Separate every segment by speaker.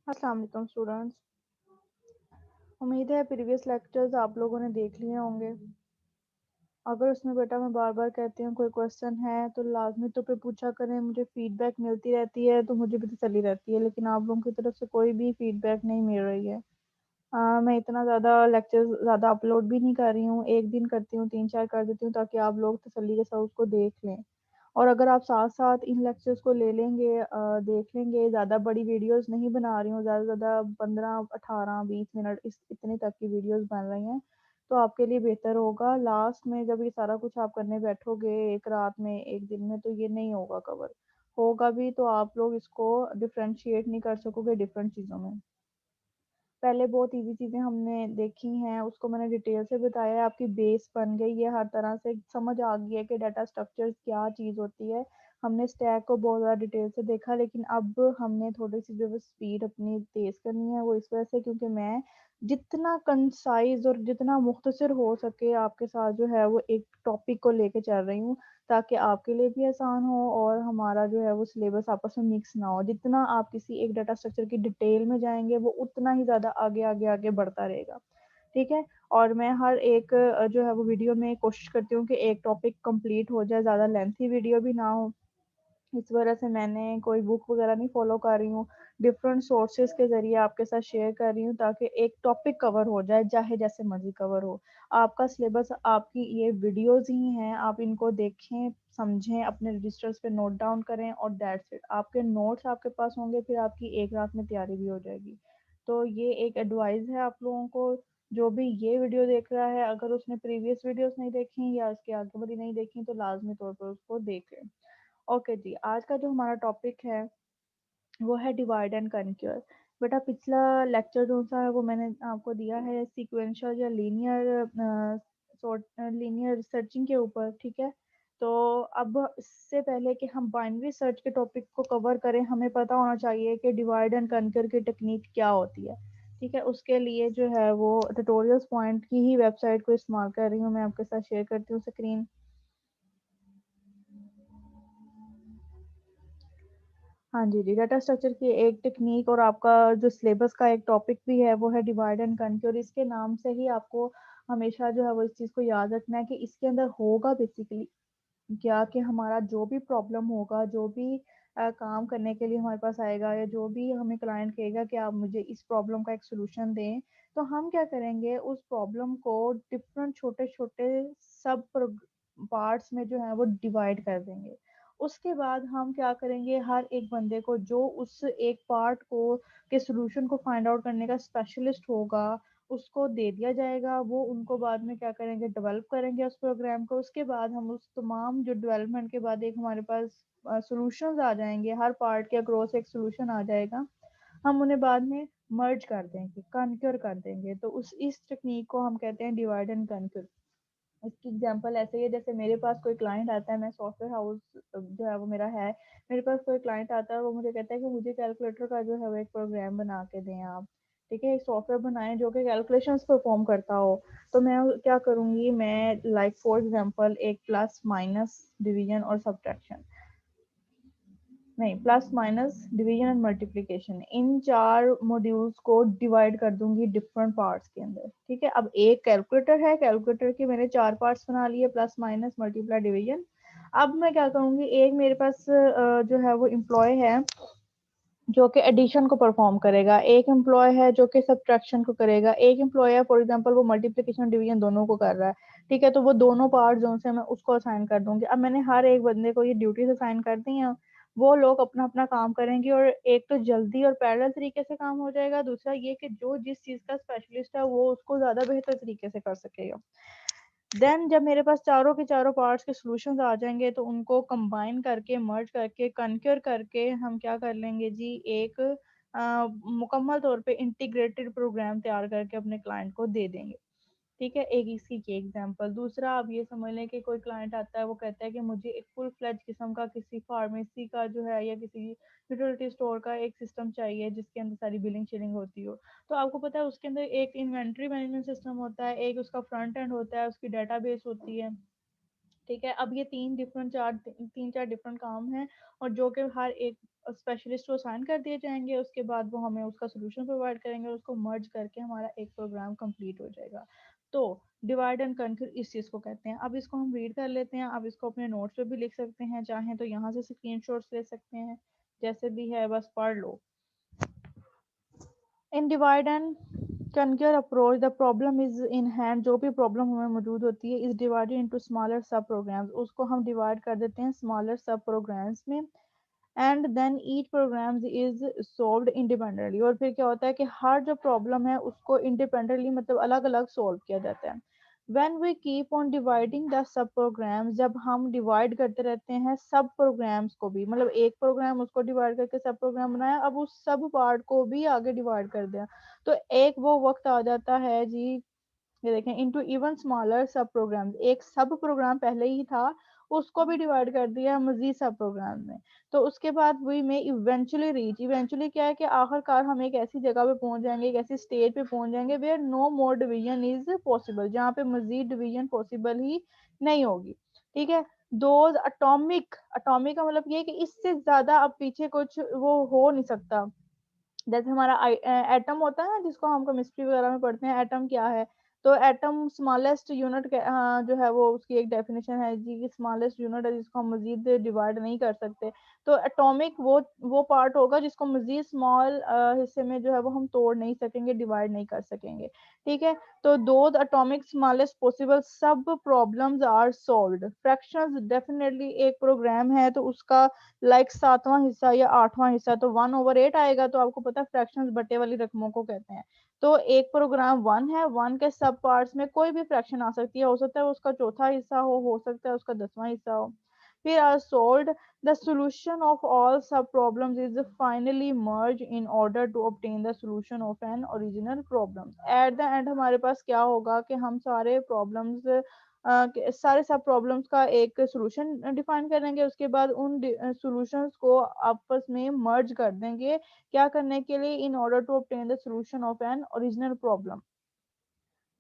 Speaker 1: अस्सलाम वालेकुम स्टूडेंट्स। उम्मीद है प्रीवियस लेक्चर्स आप लोगों ने देख लिए होंगे। अगर उसमें बेटा मैं बार बार कहती हूँ कोई क्वेश्चन है तो लाजमी तो पे पूछा करें, मुझे फीडबैक मिलती रहती है तो मुझे भी तसल्ली रहती है, लेकिन आप लोगों की तरफ से कोई भी फीडबैक नहीं मिल रही है। मैं इतना ज़्यादा लेक्चर्स ज़्यादा अपलोड भी नहीं कर रही हूँ, एक दिन करती हूँ, 3-4 कर देती हूँ ताकि आप लोग तसल्ली के साथ उसको देख लें। और अगर आप साथ-साथ इन लेक्चर्स को ले लेंगे, देख लेंगे, ज़्यादा बड़ी वीडियोज़ नहीं बना रही हूँ, ज़्यादा से ज़्यादा 15, 18, 20 मिनट इस इतने तक की वीडियोज़ बन रही हैं, तो आपके लिए बेहतर होगा। लास्ट में जब ये सारा कुछ आप करने बैठोगे एक रात में, एक दिन में, तो ये नहीं होगा कवर। होगा भी तो आप लोग इसको डिफरेंशिएट नहीं कर सकोगे डिफरेंट चीज़ों में। पहले बहुत ईज़ी चीज़ें हमने देखी हैं, उसको मैंने डिटेल से बताया है, आपकी बेस बन गई है, हर तरह से समझ आ गई है कि डाटा स्ट्रक्चर्स क्या चीज़ होती है। हमने स्टैक को बहुत ज़्यादा डिटेल से देखा, लेकिन अब हमने थोड़ी-सी जो है स्पीड अपनी तेज़ करनी है, वो इस वजह से क्योंकि मैं जितना कंसाइज़ और जितना मुख्तसर हो सके आपके साथ जो है वो एक टॉपिक को लेके चल रही हूँ, ताकि आपके लिए भी आसान हो और हमारा जो है वो सिलेबस आपस में मिक्स ना हो। जितना आप किसी एक डाटा स्ट्रक्चर की डिटेल में जाएँगे, वो उतना ही ज़्यादा आगे, आगे, आगे बढ़ता रहेगा। ठीक है? और मैं हर एक जो है वो वीडियो में कोशिश करती हूँ कि एक टॉपिक कंप्लीट हो जाए, ज़्यादा लेंथी वीडियो भी ना हो। इस वजह से मैंने कोई बुक वगैरह नहीं फ़ॉलो कर रही हूँ। डिफरेंट सोर्सेज़ के ज़रिए आपके साथ शेयर कर रही हूँ ताकि एक टॉपिक कवर हो जाए, चाहे जैसे मर्ज़ी कवर हो। आपका सिलेबस आपकी ये वीडियोज़ ही हैं, आप इनको देखें, समझें, अपने रजिस्टर्स पे नोट डाउन करें और दैट्स इट। आपके नोट्स आपके पास होंगे, फिर आपकी एक रात में तैयारी भी हो जाएगी। तो ये एक एडवाइस है आप लोगों को, जो भी ये वीडियो देख रहा है, अगर उसने प्रीवियस वीडियोज़ नहीं देखी या इसके आगे वाली नहीं देखी, तो लाज़मी तौर पर उसको देख लें। ओके जी, आज का जो हमारा टॉपिक है वो है डिवाइड एंड कनक्योर। बेटा पिछला लेक्चर जो सा है वो मैंने आपको दिया है सीक्वेंशियल या लीनियर सर्चिंग के ऊपर, ठीक है। तो अब इससे पहले कि हम बाइनरी सर्च के टॉपिक को कवर करें, हमें पता होना चाहिए कि डिवाइड एंड कनक्योर की टेक्निक क्या होती है। ठीक है, उसके लिए जो है वो ट्यूटोरियल्स पॉइंट की ही वेबसाइट को इस्तेमाल कर रही हूँ, मैं आपके साथ शेयर करती हूँ स्क्रीन। हाँ जी, जी, डाटा स्ट्रक्चर की एक टेक्नीक और आपका जो सिलेबस का एक टॉपिक भी है वो है डिवाइड एंड कनक्योर। इसके नाम से ही आपको हमेशा जो है वो इस चीज़ को याद रखना है कि इसके अंदर होगा बेसिकली क्या, कि हमारा जो भी प्रॉब्लम होगा, जो भी काम करने के लिए हमारे पास आएगा या जो भी हमें क्लाइंट कहेगा कि आप मुझे इस प्रॉब्लम का एक सॉल्यूशन दें, तो हम क्या करेंगे, उस प्रॉब्लम को डिफरेंट छोटे-छोटे सब पार्ट्स में जो है वो डिवाइड कर देंगे। उसके बाद हम क्या करेंगे, हर एक बंदे को जो उस एक पार्ट को के सॉल्यूशन को फाइंड आउट करने का स्पेशलिस्ट होगा, उसको दे दिया जाएगा। वो उनको बाद में क्या करेंगे, डेवलप करेंगे उस प्रोग्राम को। उसके बाद हम उस तमाम जो डेवलपमेंट के बाद एक हमारे पास सॉल्यूशंस आ जाएँगे, हर पार्ट के अक्रॉस एक सॉल्यूशन आ जाएगा। हम उन्हें बाद में मर्ज कर देंगे, कनक्योर कर देंगे। तो उस इस टेक्नीक को हम कहते हैं डिवाइड एंड कनक्योर। इसकी एग्जांपल ऐसे ही है, जैसे मेरे पास कोई क्लाइंट आता है, मैं सॉफ्टवेयर हाउस जो है वो मेरा है, मेरे पास कोई क्लाइंट आता है, वो मुझे कहता है कि मुझे कैलकुलेटर का जो है वो एक प्रोग्राम बना के दें आप। ठीक है, एक सॉफ्टवेयर बनाएं जो कि कैलकुलेशंस परफॉर्म करता हो। तो मैं क्या करूँगी, मैं लाइक फॉर एग्जांपल एक प्लस माइनस डिवीजन और सब्ट्रैक्शन, नहीं, plus minus division and multiplication, in 4 modules को डिवाइड कर दूंगी डिफरेंट पार्ट्स के अंदर। ठीक है, अब एक कैलकुलेटर है, कैलकुलेटर के मैंने 4 पार्ट्स बना लिए, प्लस माइनस मल्टीप्लाई डिवीजन। अब मैं क्या करूंगी, एक मेरे पास जो है वो एम्प्लॉय है जो कि एडिशन को परफॉर्म करेगा, एक एम्प्लॉय है जो कि सब्ट्रैक्शन को करेगा, एक एम्प्लॉय है फॉर एग्जांपल वो मल्टीप्लिकेशन डिवीजन दोनों को कर रहा है। ठीक है, तो वो दोनों पार्ट जो से मैं उसको असाइन कर दूंगी। अब मैंने हर एक बंदे को ये ड्यूटीज असाइन कर दी हैं, वो लोग अपना अपना काम करेंगे और एक तो जल्दी और पैरेलल तरीके से काम हो जाएगा, दूसरा ये कि जो जिस चीज का स्पेशलिस्ट है वो उसको ज्यादा बेहतर तरीके से कर सकेगा। देन जब मेरे पास चारों के चारों पार्ट्स के सॉल्यूशंस आ जाएंगे, तो उनको कंबाइन करके, मर्ज करके, कनक्योर करके हम क्या कर लेंगे जी, एक मुकम्मल तौर पे इंटीग्रेटेड प्रोग्राम तैयार करके अपने क्लाइंट को दे देंगे। ठीक है, एक इसकी की एग्जांपल। दूसरा, आप ये समझ लें कि कोई क्लाइंट आता है, वो कहता है कि मुझे एक फुल फ्लेज किस्म का किसी फार्मेसी का जो है या किसी यूटिलिटी स्टोर का एक सिस्टम चाहिए जिसके अंदर सारी बिलिंग शिलिंग होती हो। तो आपको पता है उसके अंदर एक इन्वेंट्री मैनेजमेंट सिस्टम होता है, एक उसका फ्रंट एंड होता है, उसकी डेटाबेस होती है, ठीक है। अब ये तीन चार डिफरेंट काम हैं और जो कि हर एक स्पेशलिस्ट को असाइन कर दिए जाएंगे, उसके बाद वो हमें उसका सोल्यूशन प्रोवाइड करेंगे और उसको मर्ज करके हमारा एक प्रोग्राम कंप्लीट हो जाएगा। तो डिवाइड एंड कन्कर इस चीज़ को कहते हैं। अब इसको हम रीड कर लेते हैं। अब इसको अपने नोट्स पे भी लिख सकते हैं, चाहें तो यहाँ से स्क्रीनशॉट्स ले सकते हैं, जैसे भी है बस पढ़ लो। In divide and conquer approach the problem is in hand, जो भी प्रॉब्लम हमें मौजूद होती है is divided into smaller sub programs, उसको हम डिवाइड कर देते हैं स्मॉलर सब प्रोग्राम्स में। And then each program is solved independently, और फिर क्या होता है कि हर जो प्रॉब्लम है उसको इंडिपेंडेंटली मतलब अलग अलग सॉल्व किया जाता है। when we keep on dividing the sub programs, जब हम डिवाइड करते रहते हैं सब प्रोग्राम्स को भी, मतलब एक प्रोग्राम उसको डिवाइड करके सब प्रोग्राम बनाया, अब उस सब पार्ट को भी आगे डिवाइड कर दिया, तो एक वो वक्त आ जाता है जी, ये देखें, इनटू इवन स्मॉलर सब प्रोग्राम, एक सब प्रोग्राम पहले ही था उसको भी डिवाइड कर दिया मजीद सब प्रोग्राम में। तो उसके बाद वी में इवेंचुअली रीच, इवेंचुअली क्या है कि आखिरकार हम एक ऐसी जगह पे पहुंच जाएंगे, एक ऐसी स्टेज पे पहुंच जाएंगे where no more division is possible, जहाँ पे मजीद डिवीजन पॉसिबल ही नहीं होगी। ठीक है। दोज अटोमिक, अटोमिक का मतलब ये है कि इससे ज्यादा अब पीछे कुछ वो हो नहीं सकता। जैसे हमारा एटम होता है ना, जिसको हम केमिस्ट्री वगैरह में पढ़ते हैं, एटम क्या है, तो एटम स्मॉलेस्ट यूनिट जो है वो उसकी एक डेफिनेशन है जी कि स्मॉलेस्ट यूनिट है जिसको हम मजीद डिवाइड नहीं कर सकते। तो एटॉमिक वो पार्ट होगा जिसको मजीद स्मॉल हिस्से में जो है वो हम तोड़ नहीं सकेंगे, डिवाइड नहीं कर सकेंगे। ठीक है। तो दो atomic smallest possible sub problems are solved, fractions definitely एक प्रोग्राम है तो उसका लाइक सातवां हिस्सा या आठवां हिस्सा तो 1/8 आएगा, तो आपको पता है फ्रैक्शंस बटे वाली रकमों को कहते हैं। तो एक प्रोग्राम 1 है, 1 के सब पार्ट्स में कोई भी फ्रैक्शन आ सकती है, हो सकता है उसका चौथा हिस्सा हो सकता है उसका 10वां हिस्सा हो। फिर are solved the solution of all sub problems is finally merged in order to obtain the solution of an original problem। at the end हमारे पास क्या होगा कि हम सारे problems सारे सब प्रॉब्लम्स का एक सॉल्यूशन डिफाइन करेंगे, उसके बाद उन सॉल्यूशंस को आपस में मर्ज कर देंगे, क्या करने के लिए, in order to obtain the solution of an original problem.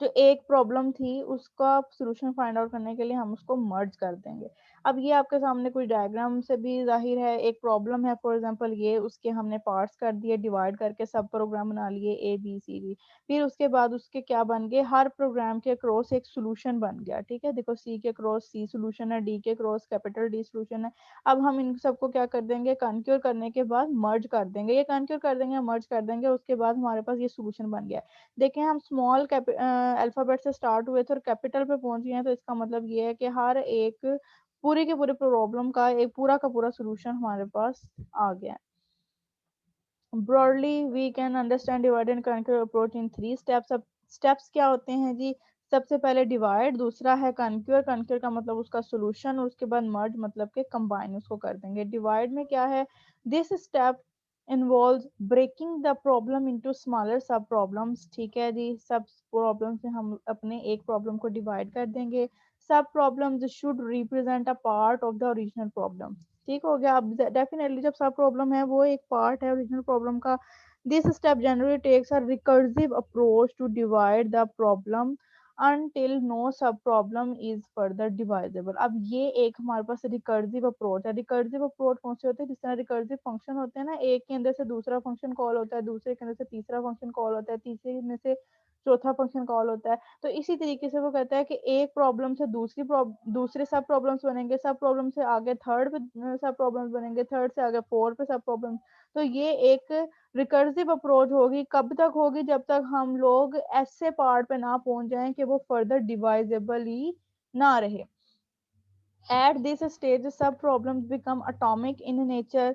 Speaker 1: जो एक प्रॉब्लम थी उसका सॉल्यूशन फाइंड आउट करने के लिए हम उसको मर्ज कर देंगे। अब ये आपके सामने कुछ डायग्राम से भी जाहिर है, एक प्रॉब्लम है फॉर एग्जांपल ये, उसके हमने पार्ट्स कर दिए, डिवाइड करके सब प्रोग्राम बना लिए ए बी सी डी। फिर उसके बाद उसके क्या बन गए, हर प्रोग्राम के क्रॉस एक सोल्यूशन बन गया। ठीक है, देखो सी के क्रॉस सी सोल्यूशन है, डी के क्रॉस कैपिटल डी सोल्यूशन है। अब हम इन सबको क्या कर देंगे, कनक्योर करने के बाद मर्ज कर देंगे, ये कनक्योर कर देंगे मर्ज कर देंगे, उसके बाद हमारे पास ये सोल्यूशन बन गया। देखें, हम स्मॉल अल्फाबेट से स्टार्ट हुए थे और कैपिटल पे पहुंच गए हैं, तो इसका मतलब ये है कि हर एक पूरी के पूरे प्रॉब्लम का एक पूरा का पूरा सोल्यूशन हमारे पास आ गया है। Broadly we can understand divide and conquer approach in 3 steps. अब स्टेप्स क्या होते हैं जी, सबसे पहले डिवाइड, दूसरा है कनक्योर, कनक्योर का मतलब उसका सोल्यूशन, और उसके बाद मर्ज मतलब के कंबाइन उसको कर देंगे। डिवाइड में क्या है, this step involve breaking the problem into smaller sub problems. ठीक है जी, सब प्रॉब्लम से हम अपने एक प्रॉब्लम को डिवाइड कर देंगे। सब problems should represent a part of the original problem. ठीक हो गया। अब डेफिनेटली जब सब प्रॉब्लम है वो एक पार्ट है ओरिजिनल प्रॉब्लम का। This step generally takes a recursive approach to divide the problem until no sub problem is further divisible. अब ये एक हमारे पास रिकर्सिव अप्रोच है। रिकर्सिव अप्रोच कौन से होते हैं, जिस तरह रिकर्सिव फंक्शन होते हैं ना, एक के अंदर से दूसरा फंक्शन कॉल होता है, दूसरे के अंदर से तीसरा फंक्शन कॉल होता है, तीसरे में से चौथा फंक्शन कॉल होता है। तो इसी तरीके से वो कहता है कि एक प्रॉब्लम से दूसरे सब प्रॉब्लम्स बनेंगे, सब प्रॉब्लम से आगे थर्ड पे सब प्रॉब्लम्स बनेंगे, थर्ड से आगे फोर्थ पे सब प्रॉब्लम। तो ये एक रिकर्सिव अप्रोच होगी, कब तक होगी, जब तक हम लोग ऐसे पार्ट पे ना पहुंच जाएं कि वो फर्दर डिवाइजेबल ही ना रहे। At this stage, sub-problems become atomic in nature,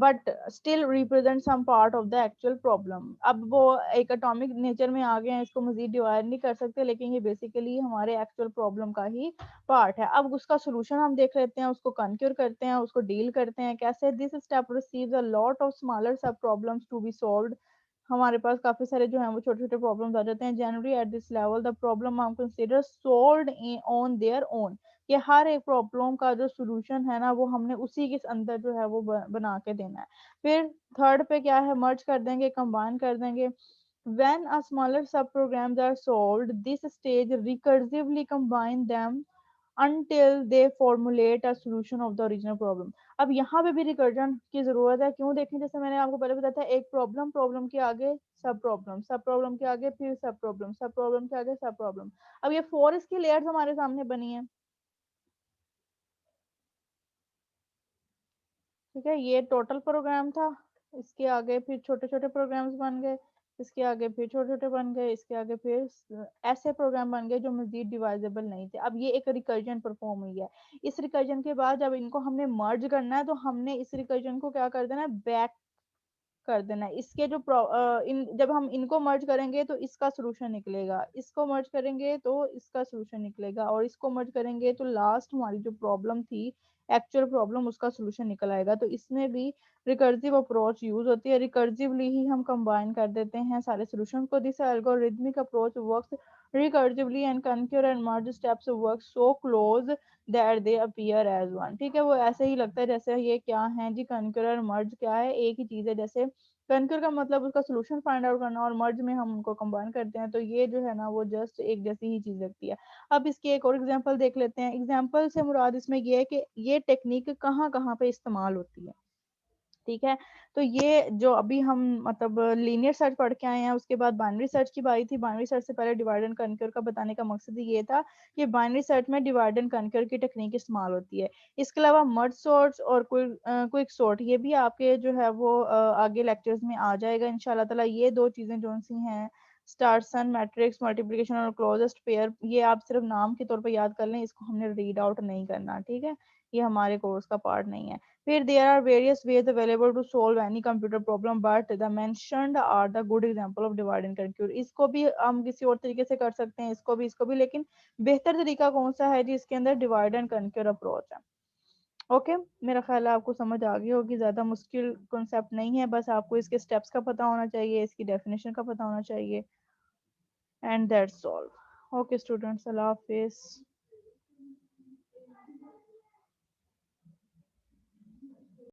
Speaker 1: but still represent some part of the actual problem. अब वो एक atomic nature में आ गए हैं, इसको मजीद डिवाइड नहीं कर सकते, लेकिन ये बेसिकली हमारे एक्चुअल प्रॉब्लम का ही पार्ट है। अब उसका सोल्यूशन हम देख लेते हैं, उसको कन्क्योर करते हैं, उसको डील करते हैं कैसे। This step receives a lot of smaller sub problems to be solved. हमारे पास काफी सारे जो हैं वो छोटे छोटे प्रॉब्लम्स आ जाते हैं। Generally at this level the problem are consider solved on their own, कि हर एक प्रॉब्लम का जो सोल्यूशन है ना वो हमने उसी के अंदर जो है वो बना के देना है। फिर थर्ड पे क्या है, मर्ज कर देंगे, कंबाइन कर देंगे। when a smaller subprograms are solved, this stage recursively combine them until they formulate a solution of the original problem. अब यहाँ पे भी रिकर्जन की जरूरत है, क्यों देखें, जैसे मैंने आपको पहले बताया था, एक प्रॉब्लम, प्रॉब्लम के आगे सब प्रॉब्लम, सब प्रॉब्लम के आगे फिर सब प्रॉब्लम, सब प्रॉब्लम के आगे सब प्रॉब्लम। अब ये 4 इसकी लेयर्स हमारे सामने बनी है, ठीक है, ये टोटल प्रोग्राम था, इसके आगे फिर छोटे छोटे प्रोग्राम्स बन गए, इसके आगे फिर छोटे छोटे बन गए, इसके आगे फिर ऐसे प्रोग्राम बन गए जो मजीद डिवाइजेबल नहीं थे। अब ये एक रिकर्जन परफॉर्म हुई है। इस रिकर्जन के बाद जब इनको हमने मर्ज करना है तो हमने इस रिकर्जन को क्या कर देना है, बैक कर देना है। इसके जो जब हम इनको मर्ज करेंगे तो इसका सोल्यूशन निकलेगा, इसको मर्ज करेंगे तो इसका सोल्यूशन निकलेगा, और इसको मर्ज करेंगे तो लास्ट हमारी जो प्रॉब्लम थी, एक्चुअल प्रॉब्लम, उसका सोल्यूशन निकल आएगा। तो इसमें भी रिकर्सिव अप्रोच यूज होती है, रिकर्सिवली ही हम कंबाइन कर देते हैं सारे सोल्यूशन को। This algorithmic approach works recursively and conquer and merge steps work so close that they appear as one. ठीक है, वो ऐसे ही लगता है जैसे ये क्या है जी, कंक्योर और मर्ज क्या है, एक ही चीज है। जैसे कंकर का मतलब उसका सोल्यूशन फाइंड आउट करना, और मर्ज में हम उनको कंबाइन करते हैं, तो ये जो है ना वो जस्ट एक जैसी ही चीज लगती है। अब इसकी एक और एग्जांपल देख लेते हैं। एग्जांपल से मुराद इसमें ये है कि ये टेक्निक कहाँ कहाँ पे इस्तेमाल होती है, ठीक है। तो ये जो अभी हम मतलब लीनियर सर्च पढ़ के आए हैं, उसके बाद बाइनरी सर्च की बारी थी। बाइनरी सर्च से पहले डिवाइड एंड कनकर का बताने का मकसद ये था कि बाइनरी सर्च में डिवाइड एंड कनकर की टेक्निक इस्तेमाल होती है। इसके अलावा मर्ज सॉर्ट और क्विक सॉर्ट, ये भी आपके जो है वो आगे लेक्चर्स में आ जाएगा इंशाल्लाह ताला। ये दो चीजें जो सी हैं, स्टारसन मैट्रिक्स मल्टीप्लिकेशन और क्लोजेस्ट पेयर, ये आप सिर्फ नाम के तौर पर याद कर लें, इसको हमने रीड आउट नहीं करना, ठीक है, ये हमारे कोर्स का पार्ट नहीं है। फिर there are various ways available to solve any computer problem, but the mentioned are the good example of divide and conquer. इसको भी हम किसी और तरीके से कर सकते हैं, इसको भी, लेकिन बेहतर तरीका कौन सा है जी, इसके अंदर डिवाइड एंड कनक्योर अप्रोच है। ओके, मेरा ख्याल है आपको समझ आ गई होगी, ज्यादा मुश्किल कॉन्सेप्ट नहीं है, बस आपको इसके स्टेप्स का पता होना चाहिए, इसकी डेफिनेशन का पता होना चाहिए, and that's all. Okay students, Allah Hafiz.